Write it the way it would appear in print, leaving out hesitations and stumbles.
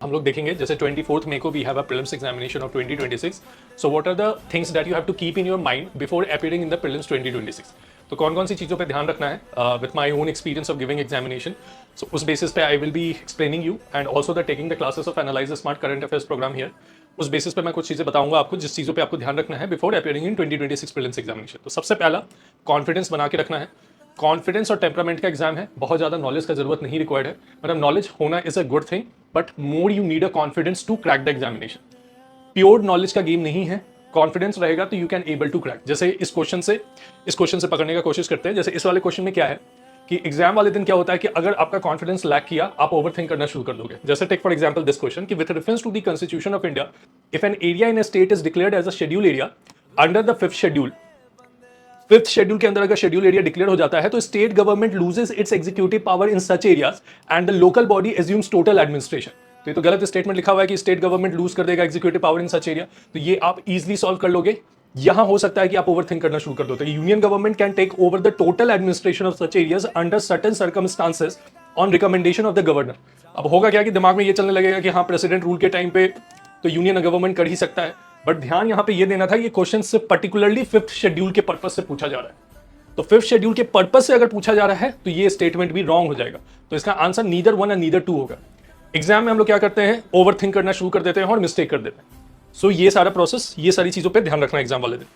हम लोग देखेंगे जैसे 24th मई को we have a prelims examination of 2026. So what are the things that you have to keep in your mind before appearing in the prelims 2026. तो कौन कौन सी चीज़ों पे ध्यान रखना है with my own experience of giving examination. So उस basis पे I will be explaining you and also the taking the classes of analyse smart current affairs programme here. उस बेसिस पे मैं कुछ चीज़ें बताऊंगा आपको जिस चीज़ों पे आपको ध्यान रखना है बिफोर अपीयरिंग इन 2026 प्रीलिम्स एग्जामिनेशन. तो सबसे पहला कॉन्फिडेंस बना के रखना है. कॉन्फिडेंस और टेम्परामेंट का एग्जाम है, बहुत ज़्यादा नॉलेज का जरूरत नहीं रिक्वायर्ड है. मतलब नॉलेज होना is a good thing but more you need a confidence to crack the examination. Pure knowledge का गेम नहीं है. कॉन्फिडेंस रहेगा तो you can able to crack. जैसे इस क्वेश्चन से पकड़ने का कोशिश करते हैं. जैसे इस वाले क्वेश्चन में क्या है कि एग्जाम वाले दिन क्या होता है कि अगर आपका कॉन्फिडेंस लैक किया आप ओवरथिंक करना शुरू कर दोगे. जैसे take for example this question कि with reference to the constitution of India if an area in a state is declared as a schedule area under the fifth schedule के अंदर अगर शेड्यूल एरिया डिक्लेयर हो जाता है तो state government loses it's executive power in such areas and the local body assumes total administration. तो ये तो गलत स्टेटमेंट लिखा हुआ है कि स्टेट गवर्नमेंट लूज कर देगा executive power in such area. तो ये आप इजीली सॉल्व कर लोगे. यहां हो सकता है कि आप ओवरथिंक करना शुरू कर दो. तो union government can take over the total administration of such areas under certain circumstances on recommendation of the governor. अब होगा क्या कि दिमाग में ये चलने लगेगा कि हाँ प्रेसिडेंट रूल के टाइम पे तो यूनियन गवर्नमेंट कर ही सकता है. बट ध्यान यहां पे ये देना था ये क्वेश्चन सिर्फ पर्टिकुलरली फिफ्थ शेड्यूल के पर्पज से पूछा जा रहा है. तो फिफ्थ शेड्यूल के पर्पज से अगर पूछा जा रहा है तो ये स्टेटमेंट भी रॉन्ग हो जाएगा. तो इसका answer neither one and neither two होगा. एग्जाम में हम लोग क्या करते हैं ओवरथिंक करना शुरू कर देते हैं और मिस्टेक कर देते हैं. सो ये सारा प्रोसेस ये सारी चीजों पे ध्यान रखना एग्जाम वाले दिन.